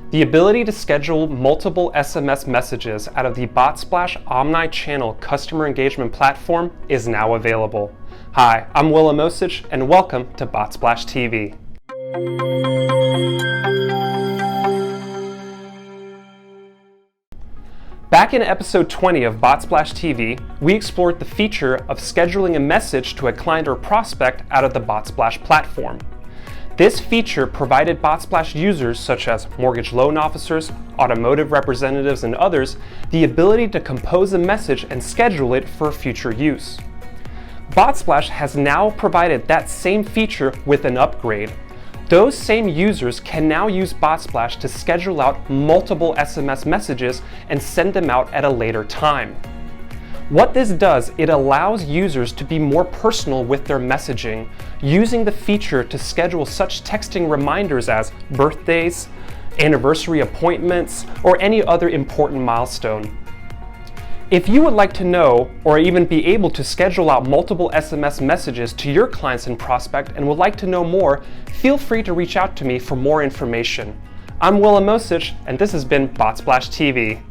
The ability to schedule multiple SMS messages out of the Botsplash omni-channel customer engagement platform is now available. Hi, I'm Will Amosich, and welcome to Botsplash TV. Back in episode 20 of Botsplash TV, we explored the feature of scheduling a message to a client or prospect out of the Botsplash platform. This feature provided Botsplash users such as mortgage loan officers, automotive representatives, and others the ability to compose a message and schedule it for future use. Botsplash has now provided that same feature with an upgrade. Those same users can now use Botsplash to schedule out multiple SMS messages and send them out at a later time. What this does, it allows users to be more personal with their messaging, using the feature to schedule such texting reminders as birthdays, anniversary appointments, or any other important milestone. If you would like to know or even be able to schedule out multiple SMS messages to your clients and prospect and would like to know more, feel free to reach out to me for more information. I'm Will Amosich, and this has been Botsplash TV.